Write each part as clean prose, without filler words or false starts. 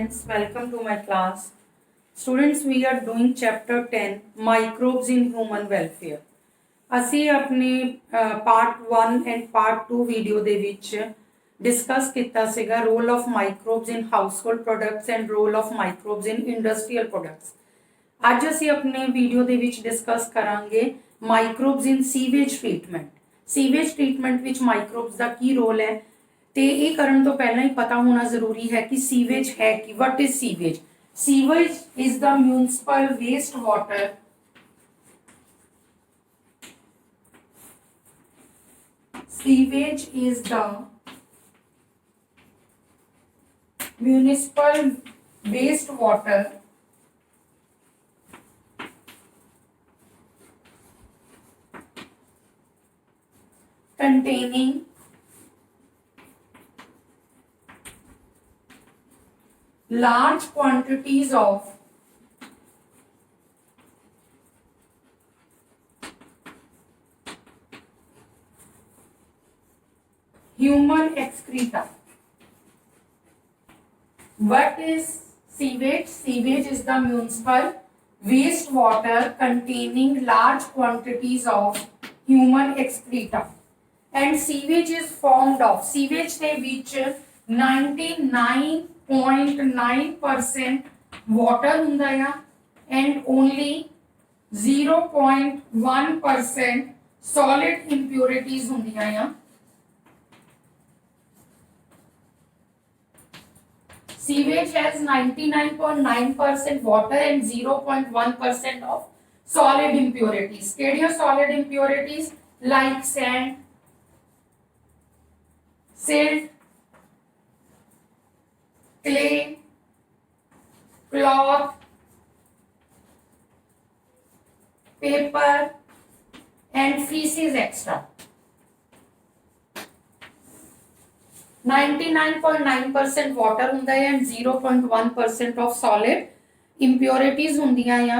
students, welcome to my class. Students, we are doing chapter 10 microbes in human welfare. ਅਸੀਂ ਆਪਣੇ part 1 and part 2 video ਦੇ ਵਿੱਚ discuss ਕੀਤਾ ਸੀਗਾ role of microbes in household products and role of microbes in industrial products. ਅੱਜ ਅਸੀਂ ਆਪਣੇ video ਦੇ ਵਿੱਚ ਡਿਸਕਸ ਕਰਾਂਗੇ microbes in sewage treatment. Sewage treatment ਵਿੱਚ ਮਾਈਕਰੋਬਸ ਦਾ ਕੀ ਰੋਲ ਹੈ ਤੇ ਇਹ ਕਰਨ ਤੋਂ ਪਹਿਲਾਂ ਹੀ ਪਤਾ ਹੋਣਾ ਜ਼ਰੂਰੀ ਹੈ ਕਿ ਸੀਵੇਜ ਹੈ ਕੀ। What is sewage? Sewage is the municipal waste water Sewage is the municipal wastewater containing large quantities of human excreta. What is sewage? Sewage is the municipal wastewater containing large quantities of human excreta. And sewage is formed of sewage ਦੇ ਵਿੱਚ 99.9% water ਹੁੰਦਾ ਆ and only 0.1% solid impurities ਹੁੰਦੀਆਂ ਆ। Sewage has 99.9% water and 0.1% of solid impurities. What are solid impurities? Like sand, silt, clay, cloth, paper, and feces extra. 99.9% water ਹੁੰਦਾ ਹੈ and 0.1% of solid impurities ਹੁੰਦੀਆਂ ਆ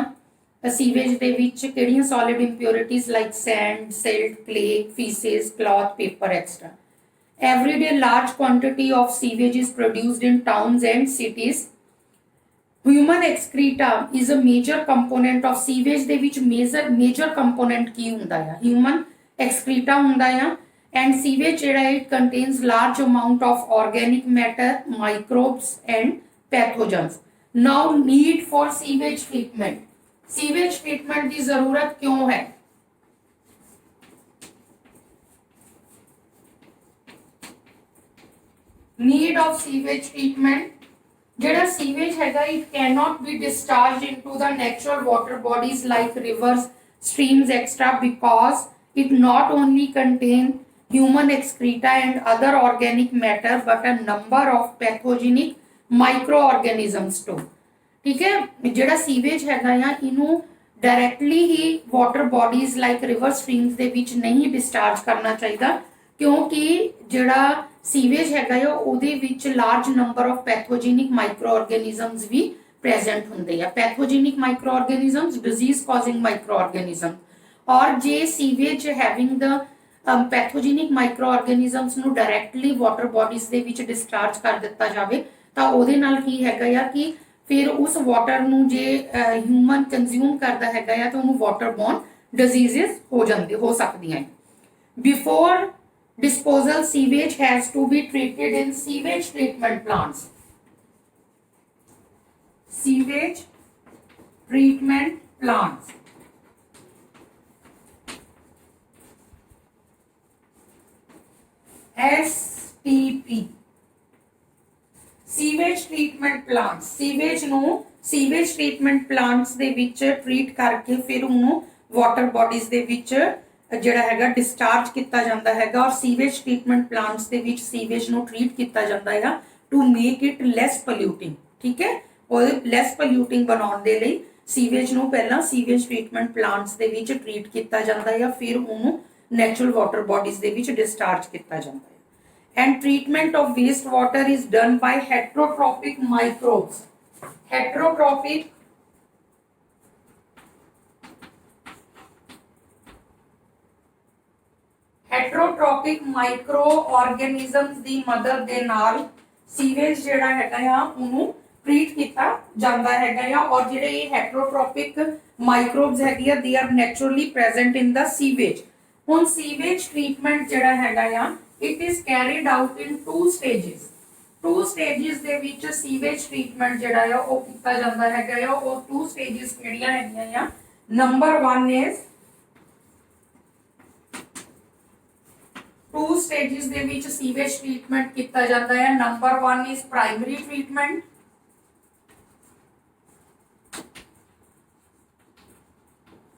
ਸੀਵੇਜ ਦੇ ਵਿੱਚ। ਕਿਹੜੀਆਂ solid impurities? like sand, silt, clay, feces, cloth, paper, etc. Every day large quantity of sewage is produced in towns and cities. Human excreta is a major component of sewage ਦੇ ਵਿੱਚ major component ਕੀ ਹੁੰਦਾ ਹੈ? human excreta ਹੁੰਦਾ ਹੈ। And sewage it contains large amount of organic matter, microbes and pathogens. Now need for sewage treatment. Sewage treatment की जरूरत क्यों है? Need of sewage treatment. जेड़ा sewage हैगा it cannot be discharged into the natural water bodies like rivers, streams, etc. because it not only contain human excreta and other organic matter but a number of pathogenic microorganisms too. ठीक है, जेड़ा sewage हैगा या इनू directly ही water bodies like river streams दे विच नहीं डिस्चार्ज करना चाहिए क्योंकि जेड़ा सीवेज हैगा या ओदे विच large number of pathogenic micro organisms भी प्रेजेंट हुंदे आ। Pathogenic micro organisms disease causing micro organism और जे sewage having the pathogenic micro organisms ਨੂੰ ਡਾਇਰੈਕਟਲੀ ਵਾਟਰ ਬੋਡੀਜ਼ ਦੇ ਵਿੱਚ ਡਿਸਚਾਰਜ ਕਰ ਦਿੱਤਾ ਜਾਵੇ ਤਾਂ ਉਹਦੇ ਨਾਲ ਕੀ ਹੈਗਾ ਆ ਕਿ ਫਿਰ ਉਸ ਵਾਟਰ ਨੂੰ ਜੇ ਹਿਊਮਨ ਕੰਜ਼ਿਊਮ ਕਰਦਾ ਹੈਗਾ ਆ ਤਾਂ ਉਹਨੂੰ ਵਾਟਰ ਬੋਰਨ ਡਿਜ਼ੀਜ਼ਸ ਹੋ ਸਕਦੀਆਂ। Before disposal sewage has to be treated in sewage treatment plants. Sewage treatment plants. STP sewage treatment plants. Sewage ਨੂੰ ਸੀਵੇਜ ਟ੍ਰੀਟਮੈਂਟ ਪਲਾਂਟਸ ਦੇ ਵਿੱਚ ਟ੍ਰੀਟ ਕਰਕੇ ਫਿਰ ਉਹਨੂੰ ਵਾਟਰ ਬੋਡੀਜ਼ ਦੇ ਵਿੱਚ ਜਿਹੜਾ ਹੈਗਾ ਡਿਸਚਾਰਜ ਕੀਤਾ ਜਾਂਦਾ ਹੈਗਾ ਔਰ ਸੀਵੇਜ ਟ੍ਰੀਟਮੈਂਟ ਪਲਾਂਟਸ ਦੇ ਵਿੱਚ ਸੀਵੇਜ ਨੂੰ ਟ੍ਰੀਟ ਕੀਤਾ ਜਾਂਦਾ ਹੈ ਟੂ ਮੇਕ ਇਟ ਲੈਸ ਪੋਲਿਊਟਿੰਗ। ਠੀਕ ਹੈ, ਉਹ ਲੈਸ ਪੋਲਿਊਟਿੰਗ ਬਣਾਉਣ ਦੇ ਲਈ ਸੀਵੇਜ ਨੂੰ ਪਹਿਲਾਂ ਸੀਵੇਜ ਟ੍ਰੀਟਮੈਂਟ ਪਲਾਂਟਸ ਦੇ ਵਿੱਚ ਟ੍ਰੀਟ ਕੀਤਾ ਜਾਂਦਾ ਹੈ ਫਿਰ ਉਹਨੂੰ ਨੈਚੁਰਲ ਵਾਟਰ ਬੋਡੀਜ਼ ਦੇ ਵਿੱਚ ਡਿਸਚਾਰਜ ਕੀਤਾ ਜਾਂਦਾ ਹੈ। And treatment of wastewater is done by heterotrophic microbes. Heterotrophic heterotrophic micro organisms ਦੀ ਮਦਦ ਦੇ ਨਾਲ ਸੀਵੇਜ ਜਿਹੜਾ ਹੈਗਾ ਆ ਉਹਨੂੰ ट्रीट किया जाता है और जिहड़े ये हेटरोट्रोपिक माइक्रोब्स है they are naturally present in the sewage. हुण सीवेज ट्रीटमेंट जिहड़ा है it is carried out in two stages. Two stages दे विच सीवेज ट्रीटमेंट जिहड़ा है वो किया जाता है और टू स्टेजेस किहड़ियां हैगियां। नंबर 1 इज टू स्टेजेस दे विच सीवेज ट्रीटमेंट किया जाता है। Number 1 is primary treatment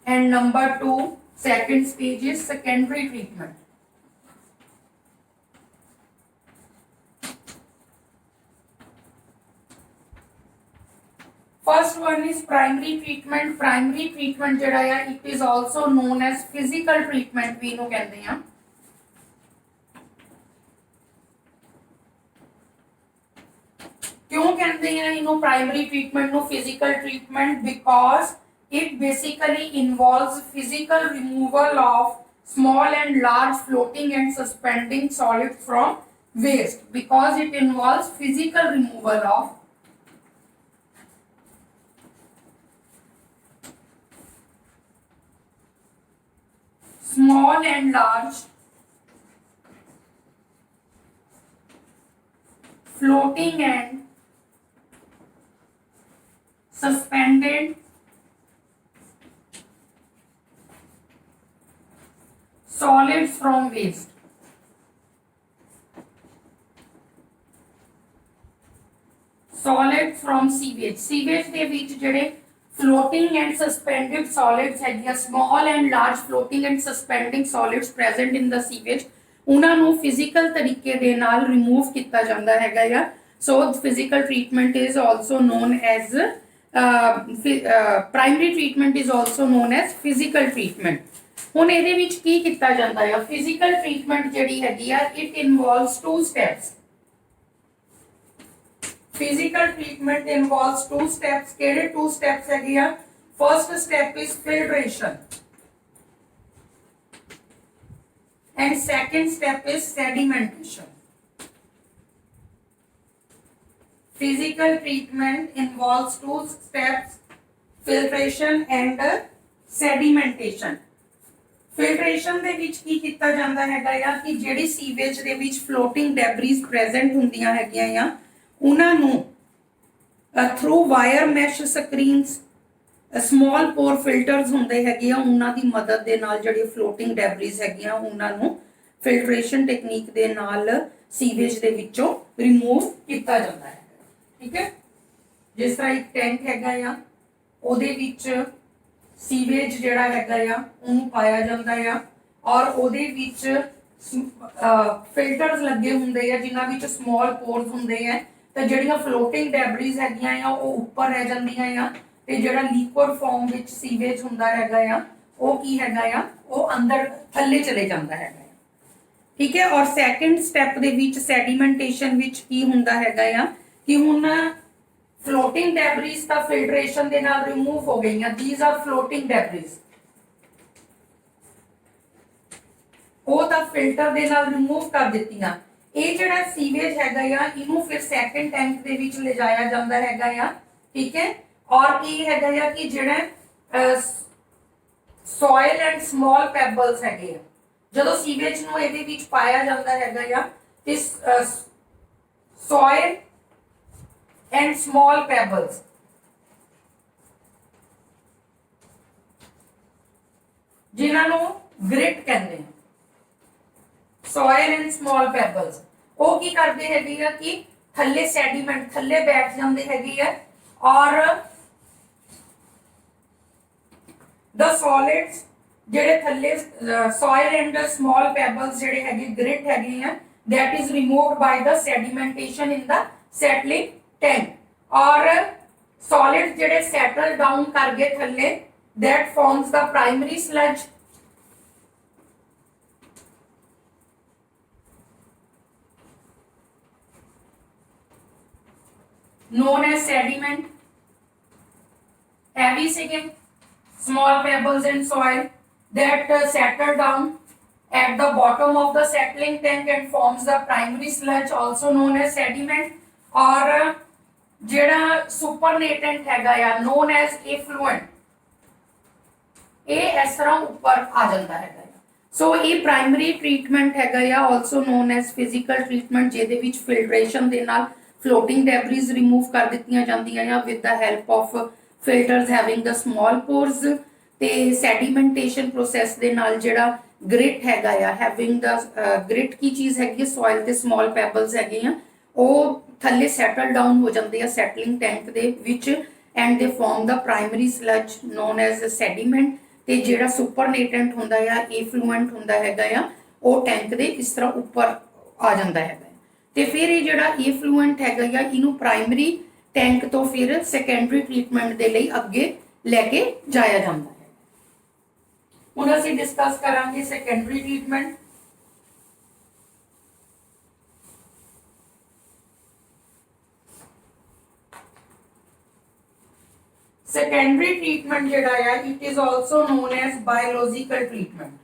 and number 2 second stage is secondary treatment. First one is primary treatment. Primary treatment जिहड़ा है it is also known as physical treatment भी इहनूं कहंदे हैं। क्यों कहते हैं इन्हों प्राइमरी ट्रीटमेंट नो physical treatment? Because it basically involves physical removal of small and large floating and suspending solids from waste, because it involves physical removal of small and large floating and suspended solids from waste। Solids from sewage। Sewage ਦੇ ਵਿੱਚ ਜਿਹੜੇ floating and suspended solids ਹੈਗੀਆਂ, small and large floating and suspending solids present in the sewage, ਉਹਨਾਂ ਨੂੰ physical ਤਰੀਕੇ ਦੇ ਨਾਲ remove ਕੀਤਾ ਜਾਂਦਾ ਹੈਗਾ ਆ। So physical treatment is also known as primary treatment is also known as physical treatment। ਹੁਣ ਇਹਦੇ ਵਿੱਚ ਕੀ ਕੀਤਾ ਜਾਂਦਾ ਹੈ? ਫਿਜ਼ੀਕਲ ਟ੍ਰੀਟਮੈਂਟ ਜਿਹੜੀ ਹੈਗੀ ਆ it involves two steps. Physical treatment involves two steps. ਕਿਹੜੇ ਟੂ ਸਟੈਪਸ ਹੈਗੇ ਆ? First step is filtration and second step is sedimentation. Physical treatment involves two steps, filtration and sedimentation. Filtration ਦੇ ਵਿੱਚ ਕੀ ਕੀਤਾ ਜਾਂਦਾ ਹੈਗਾ ਆ ਕਿ ਜਿਹੜੀ ਸੀਵੇਜ ਦੇ ਵਿੱਚ ਫਲੋਟਿੰਗ ਡੈਬਰੀਜ਼ ਪ੍ਰੈਜ਼ੈਂਟ ਹੁੰਦੀਆਂ ਹੈਗੀਆਂ ਆ ਉਹਨਾਂ ਨੂੰ through wire mesh screens, small pore filters ਹੁੰਦੇ ਹੈਗੇ ਆ, ਉਹਨਾਂ ਦੀ ਮਦਦ ਦੇ ਨਾਲ ਜਿਹੜੀ ਫਲੋਟਿੰਗ ਡੈਬਰੀਜ਼ ਹੈਗੀਆਂ ਉਹਨਾਂ ਨੂੰ ਫਿਲਟ੍ਰੇਸ਼ਨ ਟੈਕਨੀਕ ਦੇ ਨਾਲ ਸੀਵੇਜ ਦੇ ਵਿੱਚੋਂ ਰਿਮੂਵ ਕੀਤਾ ਜਾਂਦਾ ਹੈ। ਠੀਕ ਹੈ, ਜਿਸ ਤਰ੍ਹਾਂ ਇੱਕ ਟੈਂਕ ਹੈਗਾ ਆ ਉਹਦੇ ਵਿੱਚ ਸੀਵੇਜ ਜਿਹੜਾ ਹੈਗਾ ਆ ਉਹਨੂੰ ਪਾਇਆ ਜਾਂਦਾ ਆ ਔਰ ਉਹਦੇ ਵਿੱਚ ਫਿਲਟਰਸ ਲੱਗੇ ਹੁੰਦੇ ਆ ਜਿਨ੍ਹਾਂ ਵਿੱਚ ਸਮਾਲ ਪੋਰਸ ਹੁੰਦੇ ਆ ਤੇ ਜਿਹੜੀਆਂ ਫਲੋਟਿੰਗ ਡੈਬਰੀਜ਼ ਹੈਗੀਆਂ ਆ ਉਹ ਉੱਪਰ ਰਹਿ ਜਾਂਦੀਆਂ ਆ ਤੇ ਜਿਹੜਾ ਲਿਕੁਇਡ ਫਾਰਮ ਵਿੱਚ ਸੀਵੇਜ ਹੁੰਦਾ ਹੈਗਾ ਆ ਉਹ ਕੀ ਹੈਗਾ ਆ ਉਹ ਅੰਦਰ ਥੱਲੇ ਚਲੇ ਜਾਂਦਾ ਹੈਗਾ। ਠੀਕ ਹੈ, ਔਰ ਸੈਕੰਡ ਸਟੈਪ ਦੇ ਵਿੱਚ ਸੈਡੀਮੈਂਟੇਸ਼ਨ ਵਿੱਚ ਕੀ ਹੁੰਦਾ ਹੈਗਾ ਆ ਕਿ ਹੁਣ floating debris ਤਾਂ filtration ਦੇ ਨਾਲ remove ਹੋ ਗਈਆਂ। these are floating debris, ਉਹ ਤਾਂ ਫਿਲਟਰ ਦੇ ਨਾਲ ਰਿਮੂਵ ਕਰ ਦਿੱਤੀਆਂ। ਇਹ ਜਿਹੜਾ ਸੀਵੇਜ ਹੈਗਾ ਆ ਇਹਨੂੰ ਫਿਰ ਸੈਕੰਡ ਟੈਂਕ ਦੇ ਵਿੱਚ ਲਿਜਾਇਆ ਜਾਂਦਾ ਹੈਗਾ ਆ। ਠੀਕ ਹੈ, ਔਰ ਕੀ ਹੈਗਾ ਆ ਕਿ ਜਿਹੜਾ ਸੋਇਲ ਐਂਡ ਸਮਾਲ ਪੈਬਲਸ ਹੈਗੇ ਆ ਜਦੋਂ ਸੀਵੇਜ ਨੂੰ ਇਹਦੇ ਵਿੱਚ ਪਾਇਆ ਜਾਂਦਾ ਹੈਗਾ ਆ ਤੇ ਸੋਇਲ and small pebbles जिन्हां नूं ग्रिट कहंदे हैं, soil and small pebbles ਉਹ ਕੀ ਕਰਦੇ ਹੈਗੇ ਆ ਕਿ ਥੱਲੇ ਸੈਡੀਮੈਂਟ ਥੱਲੇ ਬੈਠ ਜਾਂਦੇ ਹੈਗੇ ਆ ਔਰ the solids ਜਿਹੜੇ ਥੱਲੇ soil and small pebbles ਜਿਹੜੇ ਹੈਗੇ grit ਹੈਗੇ ਆ that is removed by the sedimentation in the settling tank, और solid जेडे settle down कर गए थल्ले that forms the primary sludge known as sediment। heavy sinking small pebbles and soil that settle down at the bottom of the settling tank and forms the primary sludge also known as sediment। और ਜਿਹੜਾ ਸੁਪਰਨੇਟੈਂਟ ਹੈਗਾ ਆ non as ਇਫਲੂਐਂਟ, ਇਹ ਇਸ ਤਰ੍ਹਾਂ ਉੱਪਰ ਆ ਜਾਂਦਾ ਹੈਗਾ। ਸੋ ਇਹ ਪ੍ਰਾਇਮਰੀ ਟ੍ਰੀਟਮੈਂਟ ਹੈਗਾ ਆ, also non as physical treatment, ਜਿਹਦੇ ਵਿੱਚ ਫਿਲਟਰੇਸ਼ਨ ਦੇ ਨਾਲ ਫਲੋਟਿੰਗ ਡੈਬਰੀਜ਼ ਰਿਮੂਵ ਕਰ ਦਿੱਤੀਆਂ ਜਾਂਦੀਆਂ ਆ with the help of filters having the small pores, ਤੇ ਸੈਡੀਮੈਂਟੇਸ਼ਨ ਪ੍ਰੋਸੈਸ ਦੇ ਨਾਲ ਜਿਹੜਾ ਗ੍ਰਿਟ ਹੈਗਾ ਆ, ਹੈਵਿੰਗ ਦਾ ਗ੍ਰਿਟ ਕੀ ਚੀਜ਼ ਹੈਗੀ, ਸੋਇਲ ਤੇ ਸਮਾਲ ਪੈਬਲਸ ਹੈਗੇ ਆ, ਉਹ ਥੱਲੇ ਸੈਟਲ ਡਾਊਨ ਹੋ ਜਾਂਦੇ ਆ ਸੈਟਲਿੰਗ ਟੈਂਕ ਦੇ ਵਿੱਚ, ਐਂਡ ਦੇ ਫਾਰਮ ਦਾ ਪ੍ਰਾਇਮਰੀ ਸਲਜ ਨੋਨ ਐਜ਼ ਸੈਡੀਮੈਂਟ, ਤੇ ਜਿਹੜਾ ਸੁਪਰਨੇਟੈਂਟ ਹੁੰਦਾ ਆ, ਇਫਲੂਐਂਟ ਹੁੰਦਾ ਹੈਗਾ ਆ, ਉਹ ਟੈਂਕ ਦੇ ਇਸ ਤਰ੍ਹਾਂ ਉੱਪਰ ਆ ਜਾਂਦਾ ਹੈਗਾ। ਤੇ ਫਿਰ ਇਹ ਜਿਹੜਾ ਇਫਲੂਐਂਟ ਹੈਗਾ ਆ, ਇਹਨੂੰ ਪ੍ਰਾਇਮਰੀ ਟੈਂਕ ਤੋਂ ਫਿਰ ਸੈਕੰਡਰੀ ਟ੍ਰੀਟਮੈਂਟ ਦੇ ਲਈ ਅੱਗੇ ਲੈ ਕੇ ਜਾਇਆ ਜਾਂਦਾ ਹੈ। ਹੁਣ ਅਸੀਂ ਡਿਸਕਸ ਕਰਾਂਗੇ ਸੈਕੰਡਰੀ ਟ੍ਰੀਟਮੈਂਟ। Secondary treatment ਜਿਹੜਾ ਆ, it is also known as biological treatment.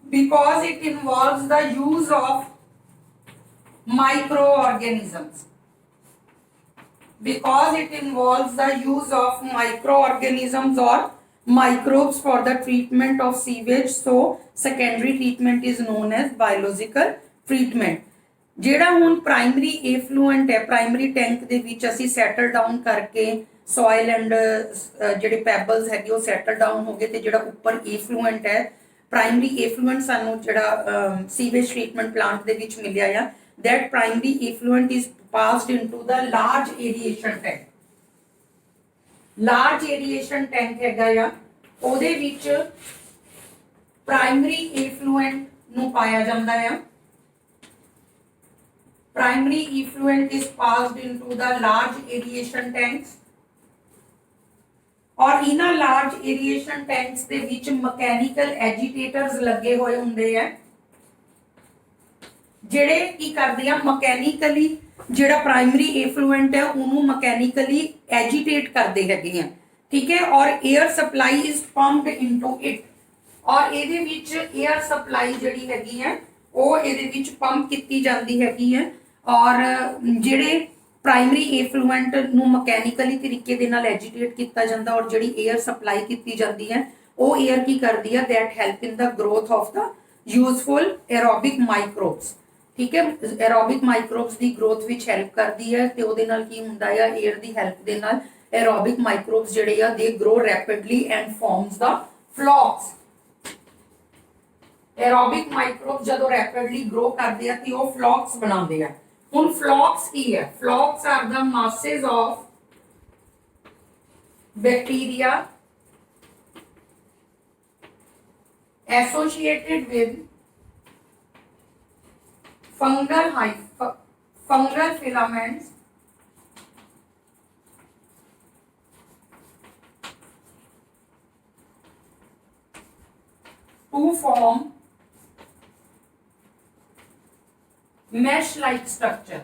Because it involves the use of microorganisms. Because it involves the use of microorganisms or microbes for the treatment of sewage, so secondary treatment is known as biological treatment. ਜਿਹੜਾ ਹੁਣ primary ਇਫਲੂਐਂਟ ਹੈ, primary tank ਦੇ ਵਿੱਚ ਅਸੀਂ settle down ਕਰਕੇ soil and ਜਿਹੜੇ ਪੈਬਲਸ ਹੈਗੇ ਉਹ ਸੈਟਲ ਡਾਊਨ ਹੋ ਗਏ, ਤੇ ਜਿਹੜਾ ਉੱਪਰ ਇਫਲੂਐਂਟ ਹੈ, ਪ੍ਰਾਇਮਰੀ ਇਫਲੂਐਂਟ ਸਾਨੂੰ ਜਿਹੜਾ ਸੀਵੇਜ ਟ੍ਰੀਟਮੈਂਟ ਪਲਾਂਟ ਦੇ ਵਿੱਚ ਮਿਲਿਆ ਆ, that primary effluent is passed into the large aeration tank. Large aeration tank ਹੈਗਾ ਆ, ਉਹਦੇ ਵਿੱਚ ਪ੍ਰਾਇਮਰੀ ਇਫਲੂਐਂਟ ਨੂੰ ਪਾਇਆ ਜਾਂਦਾ ਆ। Primary effluent is passed into the large aeration tanks, और इन्हां large aeration tanks ਦੇ ਵਿੱਚ mechanical agitators ਲੱਗੇ ਹੋਏ ਹੁੰਦੇ ਆ, ਜਿਹੜੇ ਕੀ ਕਰਦੇ ਆ, ਮਕੈਨੀਕਲੀ ਜਿਹੜਾ ਪ੍ਰਾਇਮਰੀ ਇਫਲੂਐਂਟ ਹੈ ਉਹਨੂੰ ਮਕੈਨੀਕਲੀ ਐਜੀਟੇਟ ਕਰਦੇ ਹੈਗੇ ਆ, ਠੀਕ ਹੈ। ਔਰ air supply is pumped into it, ਔਰ ਇਹਦੇ ਵਿੱਚ 에ਅਰ ਸਪਲਾਈ ਜਿਹੜੀ ਹੈਗੀ ਹੈ ਉਹ ਇਹਦੇ ਵਿੱਚ ਪੰਪ ਕੀਤੀ ਜਾਂਦੀ ਹੈਗੀ ਹੈ, ਔਰ ਜਿਹੜੇ ਪ੍ਰਾਇਮਰੀ ਇਫਲੂਐਂਟ ਨੂੰ ਮਕੈਨੀਕਲੀ ਤਰੀਕੇ ਦੇ ਨਾਲ ਐਜੀਟੇਟ ਕੀਤਾ ਜਾਂਦਾ, ਔਰ ਜਿਹੜੀ 에ਅਰ ਸਪਲਾਈ ਕੀਤੀ ਜਾਂਦੀ ਹੈ ਉਹ 에ਅਰ ਕੀ ਕਰਦੀ ਹੈ, that help in the growth of the useful aerobic microbes, ਠੀਕ ਹੈ। ਐਰੋਬਿਕ ਮਾਈਕਰੋਬਸ ਦੀ ਗਰੋਥ ਵਿੱਚ ਹੈਲਪ ਕਰਦੀ ਹੈ, ਤੇ ਉਹਦੇ ਨਾਲ ਕੀ ਹੁੰਦਾ ਆ, 에ਅਰ ਦੀ ਹੈਲਪ ਦੇ ਨਾਲ ਐਰੋਬਿਕ ਮਾਈਕਰੋਬਸ ਜਿਹੜੇ ਆ they grow rapidly and forms the flocs. Aerobic microbe ਜਦੋਂ ਰੈਪਿਡਲੀ ਗਰੋ ਕਰਦੇ ਆ ਤੇ ਉਹ ਫਲੌਕਸ ਬਣਾਉਂਦੇ ਆ। ਹੁਣ ਫਲੌਕਸ ਕੀ ਹੈ? Flocs are the masses of bacteria associated with fungal filaments to form mesh-like structure.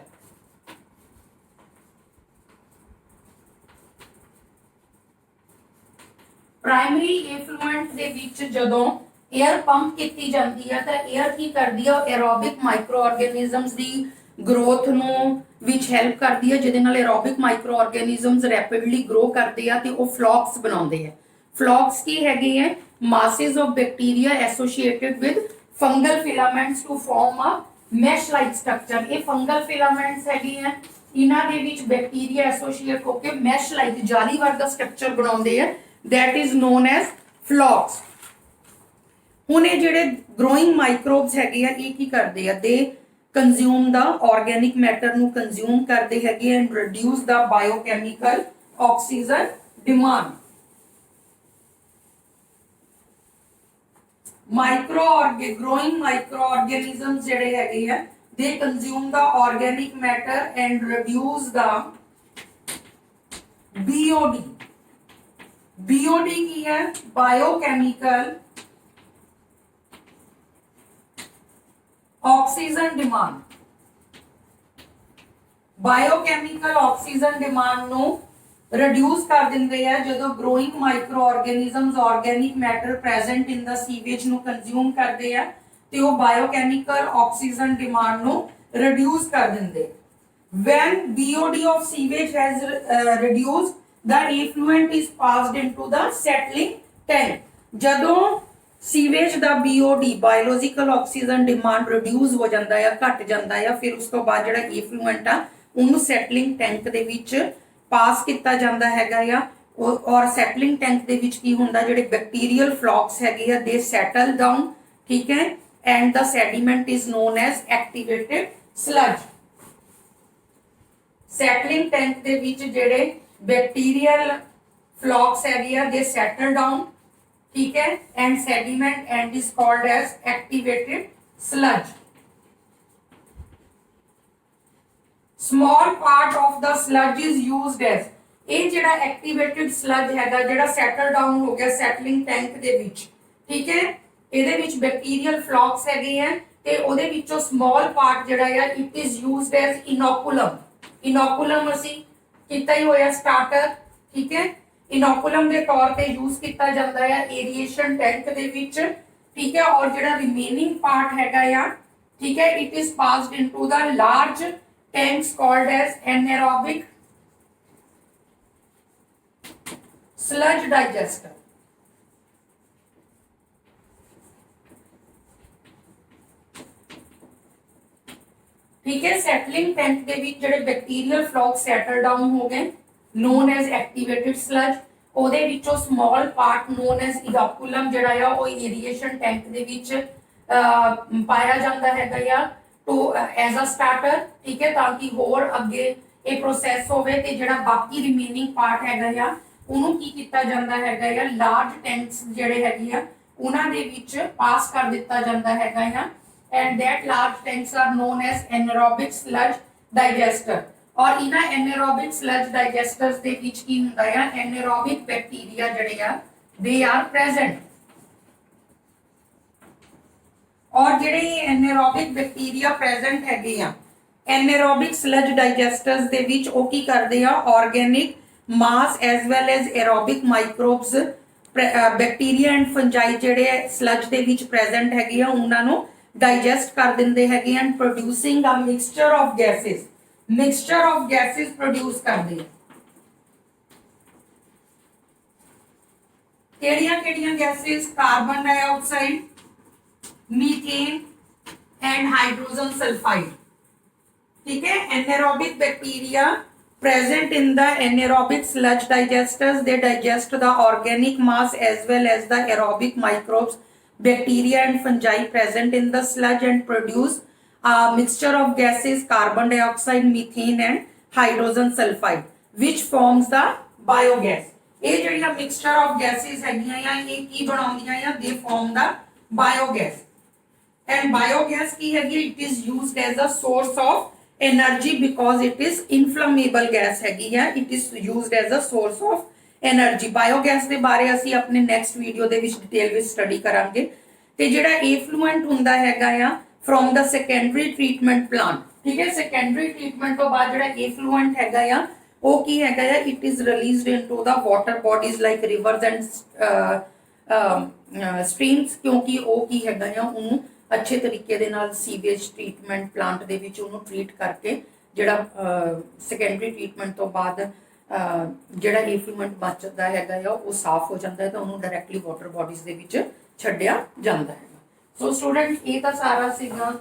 Primary effluent ਦੇ ਵਿੱਚ ਜਦੋਂ 에ਅਰ ਪੰਪ ਕੀਤੀ ਜਾਂਦੀ ਹੈ ਤਾਂ 에ਅਰ ਕੀ ਕਰਦੀ ਹੈ, ਐਰੋਬਿਕ ਮਾਈਕਰੋ ਆਰਗੇਨਿਜ਼ਮਸ ਦੀ ਗਰੋਥ ਨੂੰ ਵਿੱਚ ਹੈਲਪ ਕਰਦੀ ਹੈ, ਜਿਹਦੇ ਨਾਲ aerobic micro organisms rapidly grow ਕਰਦੇ ਆ ਤੇ ਉਹ ਫਲੌਕਸ ਬਣਾਉਂਦੇ ਆ। ਫਲੌਕਸ ਕੀ ਹੈਗੇ ਹੈ? Masses of bacteria associated with fungal filaments to form a mesh like structure. ਇਹ ਫੰਗਲ ਫਿਲਾਮੈਂਟਸ ਹੈਗੇ ਆ, ਇਹਨਾਂ ਦੇ ਵਿੱਚ ਬੈਕਟੀਰੀਆ ਐਸੋਸੀਏਟ ਹੋ ਕੇ ਮੈਸ਼ ਲਾਈਕ ਜਾਲੀ ਵਰਗਾ ਸਟਰਕਚਰ ਬਣਾਉਂਦੇ ਆ, that is known as flocks. ਹੁਣ ਇਹ ਜਿਹੜੇ ਗਰੋਇੰਗ ਮਾਈਕਰੋਬਸ ਹੈਗੇ ਆ, ਇਹ ਕੀ ਕਰਦੇ ਆ, ਦੇ ਕੰਜ਼ਿਊਮ ਦਾ ਆਰਗੈਨਿਕ ਮੈਟਰ ਨੂੰ ਕੰਜ਼ਿਊਮ ਕਰਦੇ ਹੈਗੇ and reduce the biochemical oxygen demand. growing microorganisms ਜਿਹੜੇ ਹੈਗੇ ਆ, they consume the organic matter and reduce the BOD. BOD ਕੀ ਹੈ? Biochemical oxygen demand. Biochemical oxygen demand ਨੂੰ ਰਿਡਿਊਸ ਕਰ ਦਿੰਦੇ ਆ ਜਦੋਂ growing micro organisms organic matter present ਇਨ ਦਾ sewage ਨੂੰ ਕੰਜ਼ਿਊਮ ਕਰਦੇ ਆ, ਤੇ ਉਹ ਬਾਇਓਕੈਮੀਕਲ ਆਕਸੀਜਨ ਡਿਮਾਂਡ ਨੂੰ ਰਿਡਿਊਸ ਕਰ ਦਿੰਦੇ। when BOD of sewage has reduced, the effluent is passed into the settling tank। ਜਦੋਂ ਸੀਵੇਜ ਦਾ BOD biological oxygen demand reduce ਹੋ ਜਾਂਦਾ ਹੈ, ਘਟ ਜਾਂਦਾ ਹੈ, ਫਿਰ ਉਸ ਤੋਂ ਬਾਅਦ ਜਿਹੜਾ ਇਫਲੂਐਂਟ ਆ ਉਹਨੂੰ ਸੈਟਲਿੰਗ ਟੈਂਕ ਦੇ ਵਿੱਚ ਪਾਸ ਕੀਤਾ ਜਾਂਦਾ ਹੈਗਾ ਆ। ਔਰ ਸੈਟਲਿੰਗ ਟੈਂਕ ਦੇ ਵਿੱਚ ਕੀ ਹੁੰਦਾ, ਜਿਹੜੇ ਬੈਕਟੀਰੀਅਲ ਫਲੌਕਸ ਹੈਗੇ ਆ ਦੇ ਸੈਟਲ ਡਾਊਨ, ਠੀਕ ਹੈ, and the sediment is known as activated sludge. Settling tank ਦੇ ਵਿੱਚ ਜਿਹੜੇ ਬੈਕਟੀਰੀਅਲ ਫਲੌਕਸ ਹੈਗੇ ਆ ਦੇ ਸੈਟਲ ਡਾਊਨ, ठीक है, and sediment and is called as activated sludge। small part of the sludge is used as, ਇਹ ਜਿਹੜਾ activated sludge ਹੈਗਾ ਜਿਹੜਾ settle down ਹੋ ਗਿਆ settling tank ਦੇ ਵਿੱਚ, ਠੀਕ ਹੈ, ਇਹਦੇ ਵਿੱਚ bacterial flocks ਹੈਗੇ ਆ ਤੇ ਉਹਦੇ ਵਿੱਚੋਂ small part ਜਿਹੜਾ ਆ it is used as inoculum। inoculum ਅਸੀਂ ਕੀਤਾ ਹੀ ਹੋਇਆ starter, ਠੀਕ ਹੈ, ਇਨੋਕੂਲਮ ਦੇ ਤੌਰ ਤੇ ਯੂਜ਼ ਕੀਤਾ ਜਾਂਦਾ ਹੈ ਏਰੀਏਸ਼ਨ ਟੈਂਕ ਦੇ ਵਿੱਚ, ਠੀਕ ਹੈ, ਔਰ ਜਿਹੜਾ ਰਿਮੇਨਿੰਗ ਪਾਰਟ ਹੈਗਾ ਆ, ਠੀਕ ਹੈ, it is passed into the large tanks called as anaerobic sludge digester। ठीक है, सेटलिंग टैंक ਦੇ ਵਿੱਚ ਜਿਹੜੇ ਬੈਕਟੀਰੀਅਲ ਫਲੌਕਸ ਸੈਟਲ ਡਾਊਨ ਹੋ ਗਏ known as activated sludge, ਉਹਦੇ ਵਿੱਚੋਂ small part known as inoculum ਜਿਹੜਾ ਆ ਉਹ ਏਰੀਏਸ਼ਨ ਟੈਂਕ ਦੇ ਵਿੱਚ ਪਾਇਆ ਜਾਂਦਾ ਹੈਗਾ ਆ ਟੂ ਐਜ਼ ਅ ਸਟਾਰਟਰ, ਠੀਕ ਹੈ, ਤਾਂ ਕਿ ਹੋਰ ਅੱਗੇ ਇਹ ਪ੍ਰੋਸੈਸ ਹੋਵੇ ਤੇ ਜਿਹੜਾ ਬਾਕੀ ਰਿਮੇਨਿੰਗ ਪਾਰਟ ਹੈਗਾ ਆ ਉਹਨੂੰ ਕੀ ਕੀਤਾ ਜਾਂਦਾ ਹੈਗਾ ਆ ਲਾਰਜ ਟੈਂਕਸ ਜਿਹੜੇ ਹੈਗੇ ਆ ਉਹਨਾਂ ਦੇ ਵਿੱਚ ਪਾਸ ਕਰ ਦਿੱਤਾ ਜਾਂਦਾ ਹੈਗਾ ਆ and that large tanks are known as anaerobic sludge digester। और इना anaerobic sludge digesters ਦੇ ਵਿੱਚ ਕੀ ਹੁੰਦਾ ਹੈ anaerobic bacteria ਜਿਹੜੇ ਆ they are present। और ਜਿਹੜੇ anaerobic bacteria present ਹੈਗੇ ਆ anaerobic sludge digesters ਦੇ ਵਿੱਚ ਉਹ ਕੀ ਕਰਦੇ ਆ organic mass as well as aerobic microbes bacteria and fungi ਜਿਹੜੇ sludge ਦੇ ਵਿੱਚ present ਹੈਗੇ ਆ ਉਹਨਾਂ ਨੂੰ digest ਕਰ ਦਿੰਦੇ ਹੈਗੇ and producing a mixture of gases। mixture of gases produce ਕਰਦੇ ਕਿਹੜੀਆਂ gases carbon dioxide, methane and hydrogen sulfide, ठीक है। anaerobic bacteria present in the anaerobic sludge digesters, they digest the organic mass as well as the aerobic microbes, bacteria and fungi present in the sludge and produce a mixture of gases carbon dioxide, methane and hydrogen sulfide which forms the biogas। ਇਹ ਜਿਹੜੀਆਂ mixture of gases ਹੈਗੀਆਂ ਆ ਇਹ ਕੀ ਬਣਾਉਂਦੀਆਂ ਆ they form the biogas। and biogas ਕੀ ਹੈਗੀ it is used as a source of energy because it is inflammable gas ਹੈਗੀ ਆ it is used as a source of energy. Biogas ਦੇ ਬਾਰੇ ਅਸੀਂ ਆਪਣੇ ਨੈਕਸਟ ਵੀਡੀਓ ਦੇ ਵਿੱਚ ਡਿਟੇਲ ਵਿੱਚ ਸਟੱਡੀ ਕਰਾਂਗੇ। ਤੇ ਜਿਹੜਾ ਇਫਲੂਐਂਟ ਹੁੰਦਾ ਹੈਗਾ ਆ from the secondary treatment plant, ਠੀਕ ਹੈ, ਸੈਕੰਡਰੀ ਟ੍ਰੀਟਮੈਂਟ ਤੋਂ ਬਾਅਦ ਜਿਹੜਾ ਇਫਲੂਐਂਟ ਹੈਗਾ ਆ ਉਹ ਕੀ ਹੈਗਾ ਆ it is released into the water bodies like reverse and streams, ਕਿਉਂਕਿ ਉਹ ਕੀ ਹੈਗਾ ਆ ਉਹਨੂੰ ਅੱਛੇ ਤਰੀਕੇ ਦੇ ਨਾਲ ਸੀਵੇਜ ਟ੍ਰੀਟਮੈਂਟ ਪਲਾਂਟ ਦੇ ਵਿੱਚ ਉਹਨੂੰ ਟ੍ਰੀਟ ਕਰਕੇ ਜਿਹੜਾ ਸੈਕੰਡਰੀ ਟ੍ਰੀਟਮੈਂਟ ਤੋਂ ਬਾਅਦ ਜਿਹੜਾ ਇਫਲੂਐਂਟ ਬਚਦਾ ਹੈਗਾ ਆ ਉਹ ਸਾਫ਼ ਹੋ ਜਾਂਦਾ ਹੈ ਤਾਂ ਉਹਨੂੰ ਡਾਇਰੈਕਟਲੀ ਵਾਟਰ ਬੋਡੀਜ਼ ਦੇ ਵਿੱਚ ਛੱਡਿਆ ਜਾਂਦਾ ਹੈਗਾ। ਸੋ ਸਟੂਡੈਂਟ ਇਹ ਤਾਂ ਸਾਰਾ ਸੀਗਾ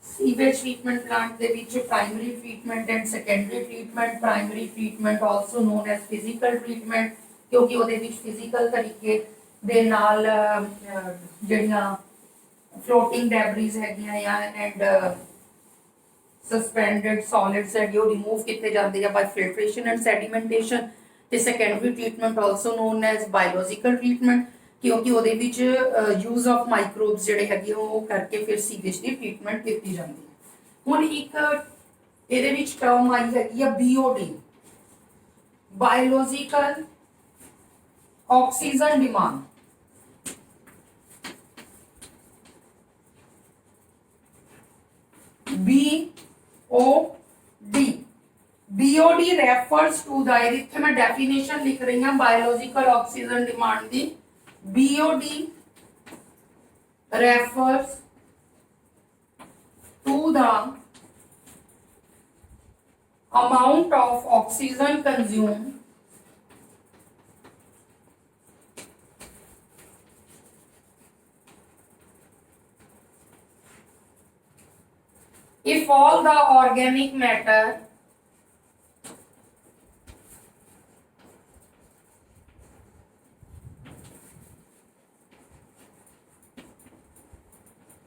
ਸੀਵੇਜ ਟ੍ਰੀਟਮੈਂਟ ਪਲਾਂਟ ਦੇ ਵਿੱਚ primary treatment and secondary treatment. Primary treatment also non as physical treatment ਕਿਉਂਕਿ ਉਹਦੇ ਵਿੱਚ ਫਿਜ਼ੀਕਲ ਤਰੀਕੇ ਦੇ ਨਾਲ ਜਿਹੜੀਆਂ ਫਲੋਟਿੰਗ ਡੈਬਰੀਜ਼ ਹੈਗੀਆਂ ਆ ਐਂਡ suspended solids ਹੈ ਜੋ ਰਿਮੂਵ ਕੀਤੇ ਜਾਂਦੇ ਆ by filtration and sedimentation। ਤੇ secondary treatment also non as biological treatment ਕਿਉਂਕਿ ਉਹਦੇ ਵਿੱਚ ਯੂਜ਼ ਆਫ ਮਾਈਕਰੋਬਸ ਜਿਹੜੇ ਹੈਗੇ ਉਹ ਕਰਕੇ ਫਿਰ ਸੀਵੇਜ ਦੀ ਟ੍ਰੀਟਮੈਂਟ ਕੀਤੀ ਜਾਂਦੀ ਹੈ। ਹੁਣ ਇੱਕ ਇਹਦੇ ਵਿੱਚ ਟਰਮ ਆਈ ਹੈਗੀ ਆ BOD biological oxygen demand. BOD refers to the ਇੱਥੇ ਮੈਂ ਡੈਫੀਨੇਸ਼ਨ ਲਿਖ ਰਹੀ ਹਾਂ biological oxygen demand the. BOD refers to the amount of oxygen consumed if all the organic matter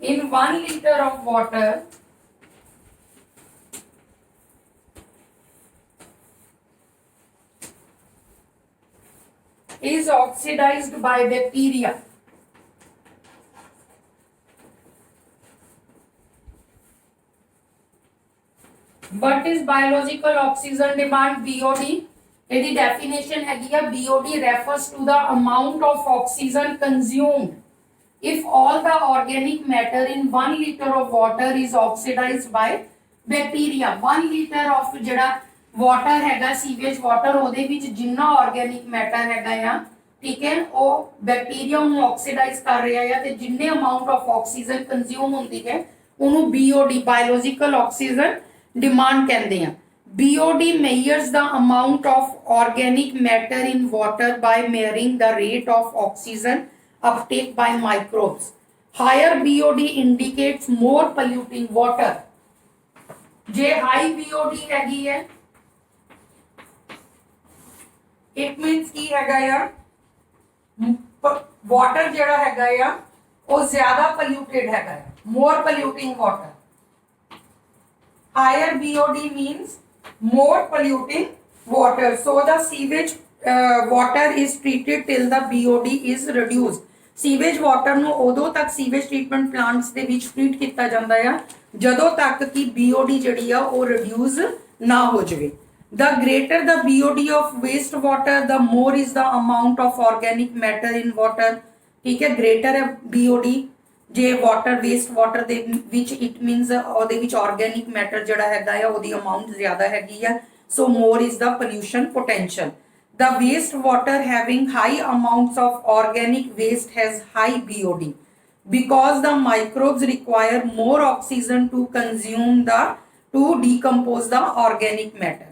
in 1 liter of water is oxidized by bacteria. What is biological oxygen demand? BOD. ਇਹਦੀ definition ਹੈਗੀ ਆ BOD refers to the amount of oxygen consumed if all the organic matter in 1 liter of water is oxidized by bacteria. 1 liter of ਜਿਹੜਾ water ਹੈਗਾ sewage water ਉਹਦੇ ਵਿੱਚ ਜਿੰਨਾ organic matter ਹੈਗਾ ਆ ਠੀਕ ਹੈ ਉਹ ਬੈਕਟੀਰੀਆ ਨੂੰ ਆਕਸੀਡਾਈਜ਼ ਕਰ ਰਿਹਾ ਹੈ ਤੇ ਜਿੰਨੇ ਅਮਾਉਂਟ ਆਫ ਆਕਸੀਜਨ ਕੰਜ਼ਿਊਮ ਹੁੰਦੀ ਹੈ ਉਹਨੂੰ BOD ਬਾਇਓਲੋਜੀਕਲ ਆਕਸੀਜਨ demand ਕਹਿੰਦੇ ਆ. BOD measures the amount of organic matter in water by measuring the rate of oxygen uptake by microbes. Higher BOD indicates more polluting water. ਜੇ high BOD ਹੈਗੀ ਹੈ it means ਕੀ ਹੈਗਾ ਆ water ਜਿਹੜਾ ਹੈਗਾ ਆ ਉਹ ਜ਼ਿਆਦਾ polluted ਹੈਗਾ ਆ more polluting water. Higher BOD means more polluting water. So the sewage water is treated till the BOD is reduced. Sewage water ਨੂੰ ਉਦੋਂ ਤੱਕ sewage treatment plants ਦੇ ਵਿੱਚ treat ਕੀਤਾ ਜਾਂਦਾ ਆ ਜਦੋਂ ਤੱਕ ਕਿ BOD ਜਿਹੜੀ ਆ ਉਹ reduce ਨਾ ਹੋ ਜਾਵੇ. The greater the BOD of waste water, the more is the amount of organic matter in water. ਠੀਕ ਹੈ greater ਹੈ BOD ਜੇ ਵਾਟਰ ਵੇਸਟ ਵਾਟਰ ਦੇ ਵਿੱਚ ਇਟ ਮੀਨਸ ਉਹਦੇ ਵਿੱਚ ਆਰਗੈਨਿਕ ਮੈਟਰ ਜਿਹੜਾ ਹੈਗਾ ਆ ਉਹਦੀ ਅਮਾਉਂਟ ਜ਼ਿਆਦਾ ਹੈਗੀ ਆ so more is the pollution potential. The waste water having high amounts of organic waste has high BOD because the microbes require more oxygen to consume to decompose the organic matter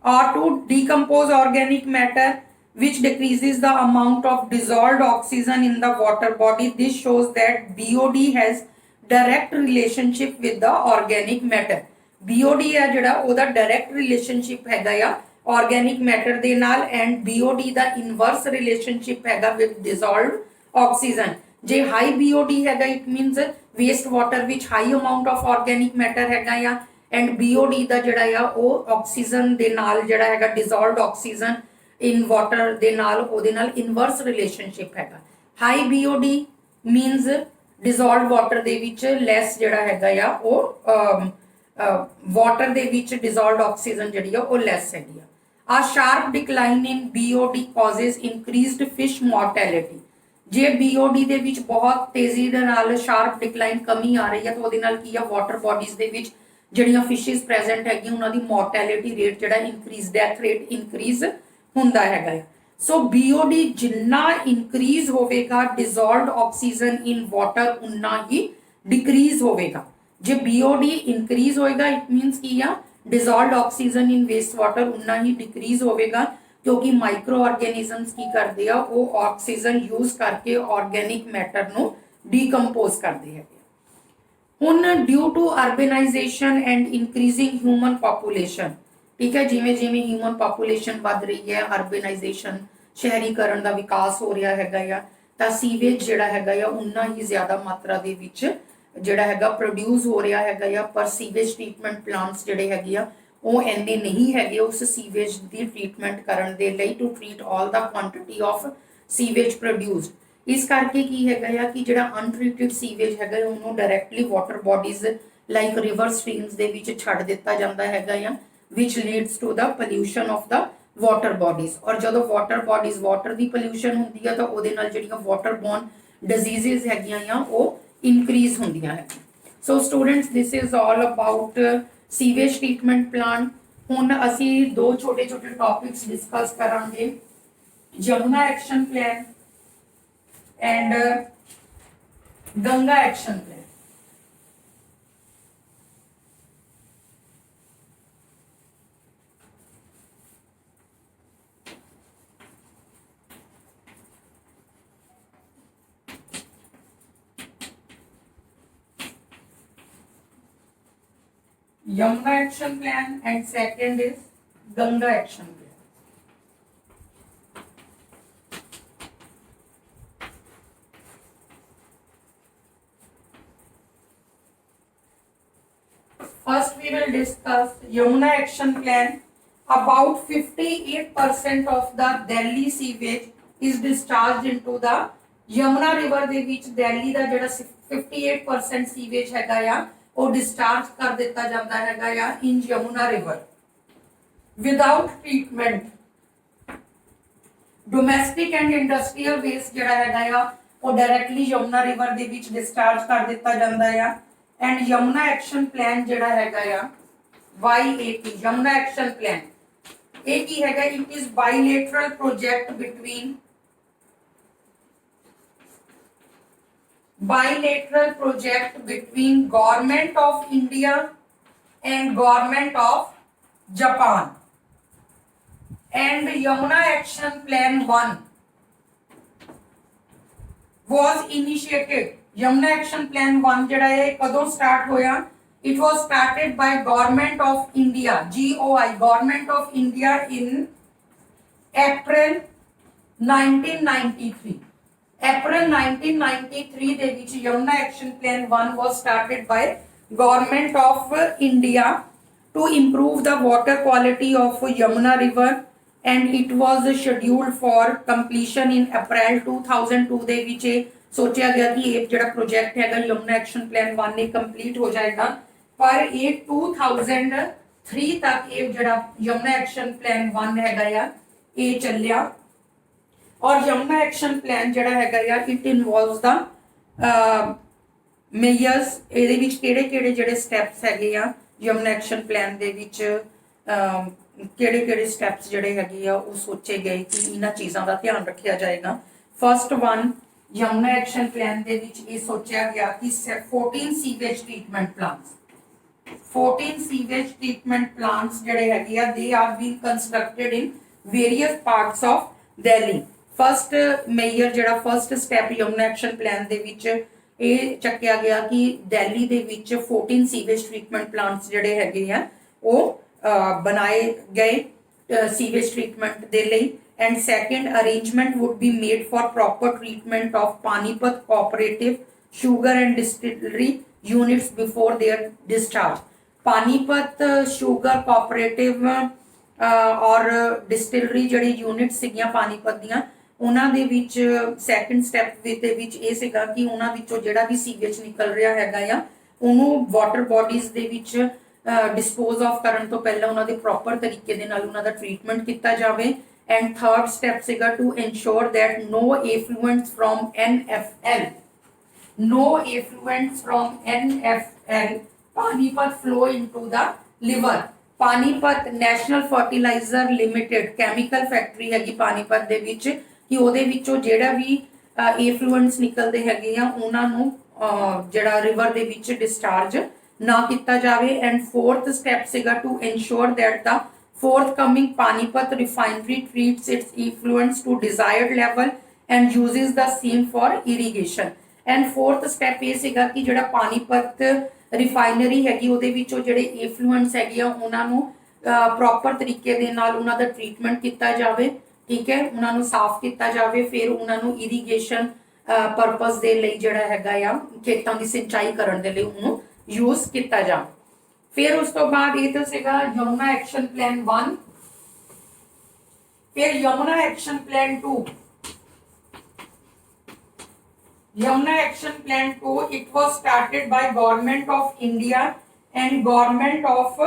or to decompose organic matter, which decreases the amount of dissolved oxygen in the water body. This shows that BOD has direct relationship with the organic matter. BOD ਹੈ ਜਿਹੜਾ ਉਹਦਾ direct relationship ਹੈਗਾ ਆ organic matter ਦੇ ਨਾਲ and BOD the inverse relationship ਹੈਗਾ with dissolved oxygen. ਜੇ high BOD ਹੈਗਾ it means waste water ਵਿੱਚ high amount of organic matter ਹੈਗਾ ਆ and BOD ਦਾ ਜਿਹੜਾ ਆ ਉਹ oxygen ਦੇ ਨਾਲ ਜਿਹੜਾ ਹੈਗਾ dissolved oxygen in water ਦੇ ਨਾਲ ਉਹਦੇ ਨਾਲ inverse relationship ਹੈਗਾ. high BOD means dissolved water ਦੇ ਵਿੱਚ less ਜਿਹੜਾ ਹੈਗਾ ਆ ਉਹ water ਦੇ ਵਿੱਚ dissolved oxygen ਜਿਹੜੀ ਆ ਉਹ less ਹੈਗੀ ਆ. A sharp decline in BOD causes increased fish mortality. ਜੇ BOD ਦੇ ਵਿੱਚ ਬਹੁਤ ਤੇਜ਼ੀ ਦੇ ਨਾਲ sharp decline ਕਮੀ ਆ ਰਹੀ ਹੈ ਤਾਂ ਉਹਦੇ ਨਾਲ ਕੀ ਆ water bodies ਦੇ ਵਿੱਚ ਜਿਹੜੀਆਂ fishes present ਹੈਗੀਆਂ ਉਹਨਾਂ ਦੀ mortality rate ਜਿਹੜਾ increase death rate increase ਹੁੰਦਾ ਹੈਗਾ. ਸੋ BOD ਜਿੰਨਾ increase ਹੋਵੇਗਾ dissolved oxygen in water ਉਨਾ ਹੀ decrease ਹੋਵੇਗਾ. ਜੇ BOD increase ਹੋਏਗਾ it means ਕੀ ਆ dissolved oxygen in waste water ਉਨਾ ਹੀ decrease ਹੋਵੇਗਾ ਕਿਉਂਕਿ ਮਾਈਕਰੋ ਆਰਗੈਨਿਜ਼ਮਸ ਕੀ ਕਰਦੇ ਆ ਉਹ ਆਕਸੀਜਨ ਯੂਜ਼ ਕਰਕੇ ਆਰਗੈਨਿਕ ਮੈਟਰ ਨੂੰ ਡੀਕੰਪੋਜ਼ ਕਰਦੇ ਹੈਗੇ. ਹੁਣ due to urbanization and increasing human population ਠੀਕ ਹੈ ਜਿਵੇਂ ਜਿਵੇਂ ਹਿਊਮਨ ਪੋਪੂਲੇਸ਼ਨ ਵੱਧ ਰਹੀ ਹੈ ਅਰਬਨਾਈਜੇਸ਼ਨ ਸ਼ਹਿਰੀਕਰਨ ਦਾ ਵਿਕਾਸ ਹੋ ਰਿਹਾ ਹੈਗਾ ਆ ਤਾਂ ਸੀਵੇਜ ਜਿਹੜਾ ਹੈਗਾ ਆ ਉਨਾ ਹੀ ਜ਼ਿਆਦਾ ਮਾਤਰਾ ਦੇ ਵਿੱਚ ਜਿਹੜਾ ਹੈਗਾ ਪ੍ਰੋਡਿਊਸ ਹੋ ਰਿਹਾ ਹੈਗਾ ਆ ਪਰ ਸੀਵੇਜ ਟ੍ਰੀਟਮੈਂਟ ਪਲਾਂਟਸ ਜਿਹੜੇ ਹੈਗੇ ਆ ਉਹ ਇੰਨੇ ਨਹੀਂ ਹੈਗੇ ਉਸ ਸੀਵੇਜ ਦੀ ਟ੍ਰੀਟਮੈਂਟ ਕਰਨ ਦੇ ਲਈ to treat all the quantity of sewage produced. ਇਸ ਕਰਕੇ ਕੀ ਹੈਗਾ ਆ ਕਿ ਜਿਹੜਾ ਅਨਟ੍ਰੀਟਡ ਸੀਵੇਜ ਹੈਗਾ ਉਹਨੂੰ directly water bodies like river streams ਦੇ ਵਿੱਚ ਛੱਡ ਦਿੱਤਾ ਜਾਂਦਾ ਹੈਗਾ ਆ which leads to the pollution of the water bodies. ਔਰ ਜਦੋਂ ਵਾਟਰ ਬੋਡੀਜ਼ ਵਾਟਰ ਦੀ ਪੋਲਿਊਸ਼ਨ ਹੁੰਦੀ ਆ ਤਾਂ ਉਹਦੇ ਨਾਲ ਜਿਹੜੀਆਂ ਵਾਟਰ ਬੋਰਨ ਡਿਜ਼ੀਜ਼ਸ ਹੈਗੀਆਂ ਆ ਉਹ ਇਨਕਰੀਜ਼ ਹੁੰਦੀਆਂ ਹੈ. So students this is all about sewage treatment plant. ਹੁਣ ਅਸੀਂ ਦੋ ਛੋਟੇ ਛੋਟੇ ਟੌਪਿਕਸ ਡਿਸਕਸ ਕਰਾਂਗੇ Yamuna action plan and Ganga action plan. Yamuna action plan and second is Ganga action plan. First we will discuss Yamuna action plan. About 58% of the Delhi sewage is discharged into the Yamuna river ਦੇ ਵਿੱਚ ਦਿੱਲੀ ਦਾ ਜਿਹੜਾ 58% sewage ਹੈਗਾ ਆ ਉਹ discharge ਕਰ ਦਿੱਤਾ ਜਾਂਦਾ ਹੈਗਾ ਆ in Yamuna river without treatment domestic and industrial waste ਜਿਹੜਾ ਹੈਗਾ ਆ ਉਹ ਡਾਇਰੈਕਟਲੀ ਯਮੁਨਾ ਰਿਵਰ ਦੇ ਵਿੱਚ ਡਿਸਚਾਰਜ ਕਰ ਦਿੱਤਾ ਜਾਂਦਾ ਆ ਐਂਡ ਯਮੁਨਾ ਐਕਸ਼ਨ ਪਲਾਨ ਜਿਹੜਾ ਹੈਗਾ ਆ YAP ਯਮੁਨਾ ਐਕਸ਼ਨ ਪਲਾਨ ਇਹ ਕੀ ਹੈਗਾ it is bilateral project between Government of India and Government of Japan. And Yamuna Action Plan 1 was initiated. Yamuna Action Plan 1 ਜਿਹੜਾ ਹੈ ਕਦੋਂ ਸਟਾਰਟ ਹੋਇਆ? It was started by Government of India, GOI, Government of India in April 1993. April 1993 ਦੇ ਵਿੱਚ Yamuna Action Plan 1 was started by Government of India to improve the water quality of Yamuna River and it was scheduled for completion in April 2002 ਦੇ ਵਿੱਚ ਸੋਚਿਆ ਗਿਆ ਕਿ ਇਹ ਜਿਹੜਾ project ਹੈਗਾ Yamuna Action Plan 1 ਨੇ ਕੰਪਲੀਟ ਹੋ ਜਾਏਗਾ ਪਰ ਇਹ 2003 ਤੱਕ ਇਹ ਜਿਹੜਾ Yamuna Action Plan 1 ਹੈਗਾ ਆ ਇਹ ਚੱਲਿਆ और यमुना एक्शन प्लान ਜਿਹੜਾ ਹੈਗਾ ਆ ਇਟ ਇਨਵੋਲਵਸ ਦਾ ਮੇਜਰਸ ਇਹਦੇ ਵਿੱਚ ਕਿਹੜੇ ਜਿਹੜੇ ਸਟੈਪਸ ਹੈਗੇ ਆ ਯਮੁਨਾ ਐਕਸ਼ਨ ਪਲਾਨ ਦੇ ਵਿੱਚ ਕਿਹੜੇ ਸਟੈਪਸ ਜਿਹੜੇ ਹੈਗੇ ਆ ਉਹ ਸੋਚੇ ਗਏ ਕਿ ਇਹਨਾਂ ਚੀਜ਼ਾਂ ਦਾ ਧਿਆਨ ਰੱਖਿਆ ਜਾਏਗਾ first one Yamuna action plan ਦੇ ਵਿੱਚ ਇਹ ਸੋਚਿਆ ਗਿਆ ਕਿ 14 sewage treatment plants 14 sewage treatment plants ਜਿਹੜੇ ਹੈਗੇ ਆ they are being constructed in various parts of Delhi first major ਜਿਹੜਾ first step Yamuna action plan ਦੇ ਵਿੱਚ ਇਹ ਚੱਕਿਆ ਗਿਆ ਕਿ ਦਿੱਲੀ ਦੇ ਵਿੱਚ 14 ਸੀਵੇਜ ਟ੍ਰੀਟਮੈਂਟ ਪਲਾਂਟਸ ਜਿਹੜੇ ਹੈਗੇ ਆ ਉਹ ਬਣਾਏ ਗਏ ਸੀਵੇਜ ਟ੍ਰੀਟਮੈਂਟ ਦੇ ਲਈ and second arrangement would be made for proper treatment of Panipat cooperative sugar and distillery units before their discharge Panipat sugar cooperative और डिस्टिलरी ਜਿਹੜੀ यूनिट ਸੀਗੀਆਂ ਪਾਨੀਪਤ ਦੀਆਂ ਉਹਨਾਂ ਦੇ ਵਿੱਚ ਸੈਕੰਡ ਸਟੈਪ ਦੇ ਵਿੱਚ ਇਹ ਸੀਗਾ ਕਿ ਉਹਨਾਂ ਵਿੱਚੋਂ ਜਿਹੜਾ ਵੀ ਸੀਵੇਜ ਨਿਕਲ ਰਿਹਾ ਹੈਗਾ ਆ ਉਹਨੂੰ ਵਾਟਰ ਬਾਡੀਜ਼ ਦੇ ਵਿੱਚ ਡਿਸਪੋਜ਼ ਆਫ ਕਰਨ ਤੋਂ ਪਹਿਲਾਂ ਉਹਨਾਂ ਦੇ ਪ੍ਰੋਪਰ ਤਰੀਕੇ ਦੇ ਨਾਲ ਉਹਨਾਂ ਦਾ ਟ੍ਰੀਟਮੈਂਟ ਕੀਤਾ ਜਾਵੇ ਐਂਡ ਥਰਡ ਸਟੈਪ ਸੀਗਾ to ensure that no effluents from NFL Panipat flow into the river Panipat National Fertilizer Limited chemical factory हैगी पानीपत दे विच कि ओदे विचों जेड़ा भी एफ्लुएंट्स निकलदे हैगे आ उन्हां नूं जेड़ा रिवर दे विच डिस्चार्ज ना किया जावे एंड फोर्थ स्टेप सीगा to ensure that the forthcoming Panipat refinery treats its effluents to desired level and uses the same for irrigation and fourth step ये सीगा कि जेड़ा पानीपत रिफाइनरी हैगी ਉਹਦੇ ਵਿੱਚੋਂ ਜਿਹੜੇ ਇਨਫਲੂਐਂਸ ਹੈਗੇ ਆ ਉਹਨਾਂ ਨੂੰ ਪ੍ਰੋਪਰ ਤਰੀਕੇ ਦੇ ਨਾਲ ਉਹਨਾਂ ਦਾ ਟ੍ਰੀਟਮੈਂਟ ਕੀਤਾ ਜਾਵੇ ਠੀਕ ਹੈ ਉਹਨਾਂ ਨੂੰ ਸਾਫ਼ ਕੀਤਾ ਜਾਵੇ ਫਿਰ ਉਹਨਾਂ ਨੂੰ ਇਰੀਗੇਸ਼ਨ ਪਰਪਸ ਦੇ ਲਈ ਜਿਹੜਾ ਹੈਗਾ ਆ ਖੇਤਾਂ ਦੀ ਸਿੰਚਾਈ ਕਰਨ ਦੇ ਲਈ ਉਹਨੂੰ ਯੂਜ਼ ਕੀਤਾ ਜਾਵੇ फिर उस तो बाद ये तो सीगा यमुना एक्शन प्लान 1 फिर Yamuna action plan 2 Yamuna action plan 2 it was started by government of India and Government of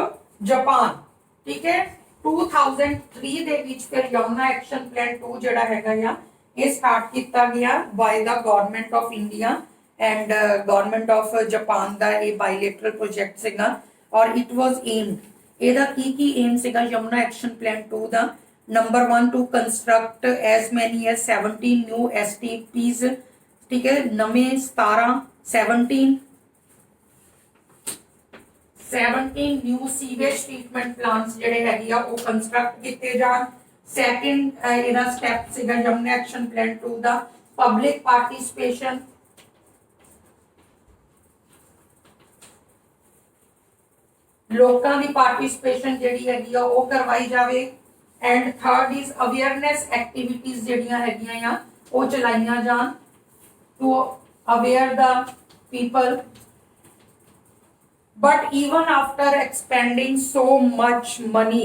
Japan ठीक है 2003 ਦੇ ਵਿੱਚ ਫਿਰ यमुना एक्शन प्लान 2 ਜਿਹੜਾ ਹੈਗਾ ਆ ਇਹ ਸਟਾਰਟ ਕੀਤਾ ਗਿਆ by the Government of India and Government of Japan ਦਾ ਇਹ ਬਾਇਲੇਟਰਲ ਪ੍ਰੋਜੈਕਟ ਸੀਗਾ और it was aimed ਇਹਦਾ ਕੀ aim ਸੀਗਾ ਯਮੁਨਾ ਐਕਸ਼ਨ ਪਲਾਨ 2 ਦਾ number 1 to construct as many as 17 new STPs ਠੀਕ ਹੈ ਨਵੇਂ 17 new sewage treatment plants ਜਿਹੜੇ ਹੈਗੇ ਆ ਉਹ ਕੰਸਟਰਕਟ ਕੀਤੇ ਜਾਣ ਸੈਕੰਡ ਇਹਦਾ ਸਟੈਪ ਸੀਗਾ ਯਮੁਨਾ ਐਕਸ਼ਨ ਪਲਾਨ 2 ਦਾ ਪਬਲਿਕ ਪਾਰਟਿਸਿਪੇਸ਼ਨ ਲੋਕਾਂ ਦੀ ਪਾਰਟਿਸਿਪੇਸ਼ਨ ਜਿਹੜੀ ਹੈਗੀ ਆ ਉਹ ਕਰਵਾਈ ਜਾਵੇ। And third is awareness activities ਜਿਹੜੀਆਂ ਹੈਗੀਆਂ ਆ ਉਹ ਚਲਾਈਆਂ ਜਾਣ to aware the people. But even after expending so much money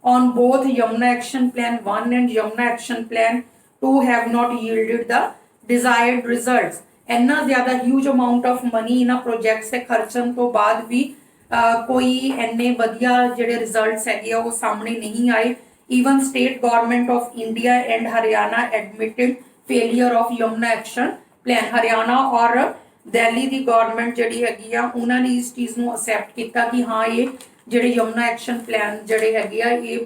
on both Yamuna Action Plan 1 and Yamuna Action Plan 2 have not yielded the desired results, ਇੰਨਾ ਜ਼ਿਆਦਾ huge amount of money ਇਹਨਾਂ projects ਤੇ ਖਰਚਣ ਤੋਂ ਬਾਅਦ ਵੀ ਕੋਈ ਇੰਨੇ ਵਧੀਆ ਜਿਹੜੇ ਰਿਜ਼ਲਟਸ ਹੈਗੇ ਆ ਉਹ ਸਾਹਮਣੇ ਨਹੀਂ ਆਏ। Even state government of India and Haryana admitted failure of Yamuna action plan. Haryana ਔਰ ਦਿੱਲੀ ਦੀ ਗਵਰਨਮੈਂਟ ਜਿਹੜੀ ਹੈਗੀ ਆ ਉਹਨਾਂ ਨੇ ਇਸ ਚੀਜ਼ ਨੂੰ ਅਸੈਪਟ ਕੀਤਾ ਕਿ ਹਾਂ ਇਹ ਜਿਹੜੇ ਯਮੁਨਾ ਐਕਸ਼ਨ ਪਲਾਨ ਜਿਹੜੇ ਹੈਗੇ ਆ ਇਹ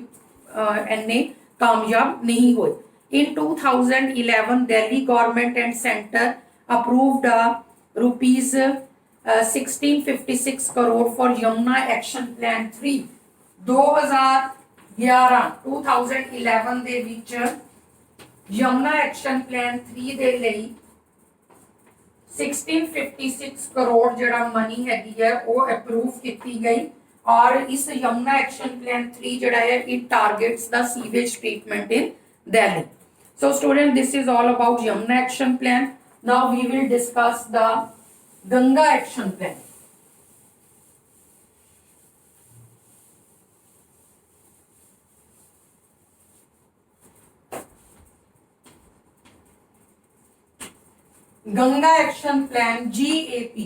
ਇੰਨੇ ਕਾਮਯਾਬ ਨਹੀਂ ਹੋਏ। In 2011, Delhi government and center approved rupees 1656 crore for Yamuna Action Plan 3। 2011 ਦੇ ਵਿੱਚ ਯਮੁਨਾ ਐਕਸ਼ਨ ਪਲਾਨ 3 ਦੇ ਲਈ 1656 ਕਰੋੜ ਜਿਹੜਾ ਮਨੀ ਹੈਗੀ ਹੈ ਉਹ ਅਪਰੂਵ ਕੀਤੀ ਗਈ। ਔਰ ਇਸ ਯਮੁਨਾ ਐਕਸ਼ਨ ਪਲਾਨ 3 ਜਿਹੜਾ ਹੈ it targets the sewage treatment in Delhi। So student, this is all about Yamuna Action Plan. Now we will discuss the Ganga Action Plan. Ganga Action Plan, GAP.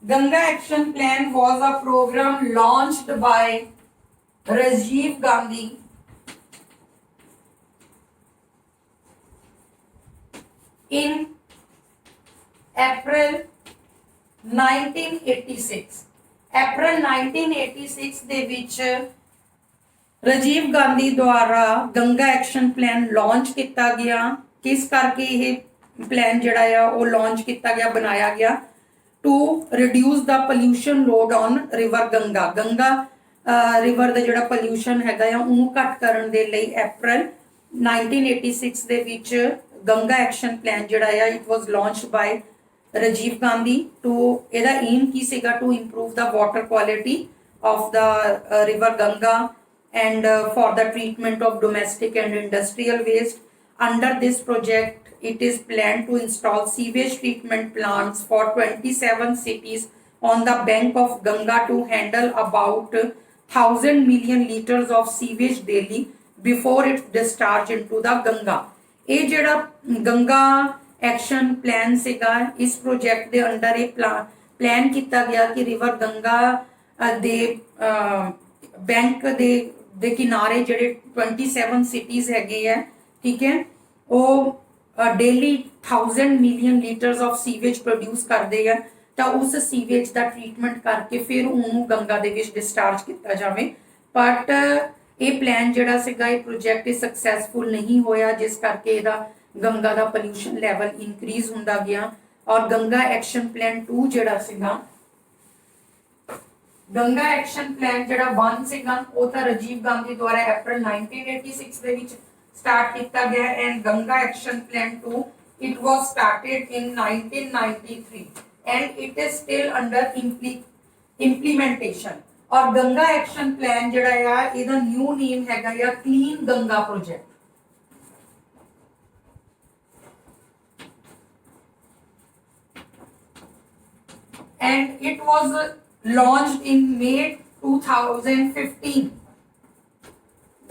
Ganga Action Plan was a program launched by Rajiv Gandhi in April 1986। April 1986 ਦੇ ਵਿੱਚ ਰਾਜੀਵ ਗਾਂਧੀ ਦੁਆਰਾ Ganga action plan launch ਕੀਤਾ ਗਿਆ। ਕਿਸ ਕਰਕੇ ਇਹ plan ਜਿਹੜਾ ਆ ਉਹ ਲਾਂਚ ਕੀਤਾ ਗਿਆ, ਬਣਾਇਆ ਗਿਆ? To reduce the pollution load on river Ganga. Ganga river ਦਾ ਜਿਹੜਾ ਪੋਲਿਊਸ਼ਨ ਹੈਗਾ ਆ ਉਹਨੂੰ ਘੱਟ ਕਰਨ ਦੇ ਲਈ ਅਪ੍ਰੈਲ 1986 ਦੇ ਵਿੱਚ ਗੰਗਾ ਐਕਸ਼ਨ ਪਲਾਨ ਜਿਹੜਾ ਆ it was launched by Rajiv Gandhi. To ਇਹਦਾ ਏਮ ਕੀ ਸੀਗਾ? To improve the water quality of the river Ganga and for the treatment of domestic and industrial waste. Under this project, it is planned to install sewage treatment plants for 27 cities on the bank of Ganga to handle about 1,000 million liters of sewage daily before its discharge into the Ganga। ਇਹ ਜਿਹੜਾ Ganga action plan ਸੀਗਾ ਇਸ project ਦੇ under ਇਹ plan ਕੀਤਾ ਗਿਆ ਕਿ river Ganga ਦੇ ਬੈਂਕ ਦੇ ਕਿਨਾਰੇ ਜਿਹੜੇ 27 ਸਿਟੀਜ਼ ਹੈਗੇ ਆ, ਠੀਕ ਹੈ, ਉਹ daily 1000 million litres of sewage produce ਕਰਦੇ ਆ। ਤਾਂ ਉਸ ਸੀਵੇਜ ਦਾ ਟ੍ਰੀਟਮੈਂਟ ਕਰਕੇ ਫਿਰ ਉਹਨੂੰ ਗੰਗਾ ਦੇ ਵਿੱਚ ਡਿਸਚਾਰਜ ਕੀਤਾ ਜਾਵੇ। ਬਟ ਇਹ ਪਲਾਨ ਜਿਹੜਾ ਸੀਗਾ ਇਹ ਪ੍ਰੋਜੈਕਟ ਸਕਸੈਸਫੁਲ ਨਹੀਂ ਹੋਇਆ, ਜਿਸ ਕਰਕੇ ਇਹਦਾ ਗੰਗਾ ਦਾ ਪੋਲਿਊਸ਼ਨ ਲੈਵਲ ਇਨਕਰੀਜ਼ ਹੁੰਦਾ ਗਿਆ। ਔਰ ਗੰਗਾ ਐਕਸ਼ਨ ਪਲਾਨ 2 ਜਿਹੜਾ ਸੀਗਾ, ਗੰਗਾ ਐਕਸ਼ਨ ਪਲਾਨ ਜਿਹੜਾ 1 ਸੀਗਾ ਉਹ ਤਾਂ ਰਾਜੀਵ ਗਾਂਧੀ ਦੁਆਰਾ ਅਪ੍ਰੈਲ 1986 ਦੇ ਵਿੱਚ ਸਟਾਰਟ ਕੀਤਾ ਗਿਆ। And Ganga action plan 2 it was started in 1993 and it is still under implementation। ਔਰ ਗੰਗਾ ਐਕਸ਼ਨ ਪਲਾਨ ਜਿਹੜਾ ਆ ਇਹਦਾ ਨਿਊ ਨੇਮ ਹੈਗਾ ਆ clean Ganga project. and it was launched in May 2015।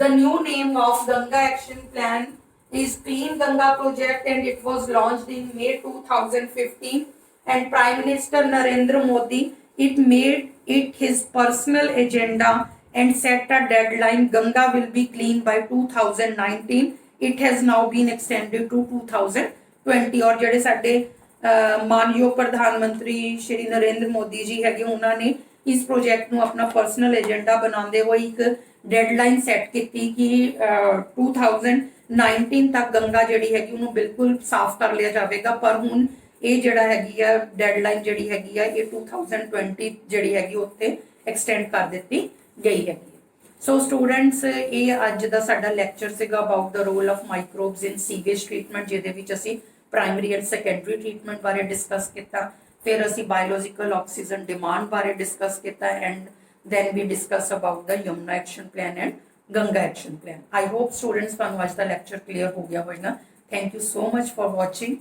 The new name of Ganga Action Plan is Clean Ganga Project and it was launched in May 2015। And Prime Minister Narendra Modi, it made it his personal agenda and set a deadline. Ganga will be clean by 2019। It has now been extended to 2020। और ਜਿਹੜੇ ਸਾਡੇ ਮਾਨਯੋਗ ਪ੍ਰਧਾਨ ਮੰਤਰੀ ਸ਼੍ਰੀ ਨਰਿੰਦਰ ਮੋਦੀ ਜੀ ਹੈਗੇ ਉਹਨਾਂ ਨੇ ਇਸ ਪ੍ਰੋਜੈਕਟ ਨੂੰ ਆਪਣਾ ਪਰਸਨਲ ਏਜੰਡਾ ਬਣਾਉਂਦੇ ਹੋਏ ਇੱਕ ਡੈਡਲਾਈਨ ਸੈੱਟ ਕੀਤੀ ਕਿ 2019 ਤੱਕ ਗੰਗਾ ਜਿਹੜੀ ਹੈਗੀ ਉਹਨੂੰ ਬਿਲਕੁਲ ਸਾਫ਼ ਕਰ ਲਿਆ ਜਾਵੇਗਾ। ਪਰ ਹੁਣ ਇਹ ਜਿਹੜਾ ਹੈਗੀ ਆ ਡੈਡਲਾਈਨ ਜਿਹੜੀ ਹੈਗੀ ਆ ਇਹ 2020 ਜਿਹੜੀ ਹੈਗੀ ਉੱਥੇ ਐਕਸਟੈਂਡ ਕਰ ਦਿੱਤੀ ਗਈ ਹੈਗੀ। ਸੋ ਸਟੂਡੈਂਟਸ ਇਹ ਅੱਜ ਦਾ ਸਾਡਾ ਲੈਕਚਰ ਸੀਗਾ about the role of microbes in sewage treatment, ਜਿਹਦੇ ਵਿੱਚ ਅਸੀਂ ਪ੍ਰਾਇਮਰੀ ਐਂਡ ਸੈਕੰਡਰੀ ਟ੍ਰੀਟਮੈਂਟ ਬਾਰੇ ਡਿਸਕਸ ਕੀਤਾ। फिर ਅਸੀਂ ਬਾਇਓਲੋਜੀਕਲ ਆਕਸੀਜਨ ਡਿਮਾਂਡ ਬਾਰੇ ਡਿਸਕਸ ਕੀਤਾ and then we discuss about the Yamuna action plan and Ganga action plan. I hope students ਤੁਹਾਨੂੰ ਅੱਜ ਦਾ ਲੈਕਚਰ ਕਲੀਅਰ ਹੋ ਗਿਆ ਹੋਵੇਗਾ. Thank you so much for watching.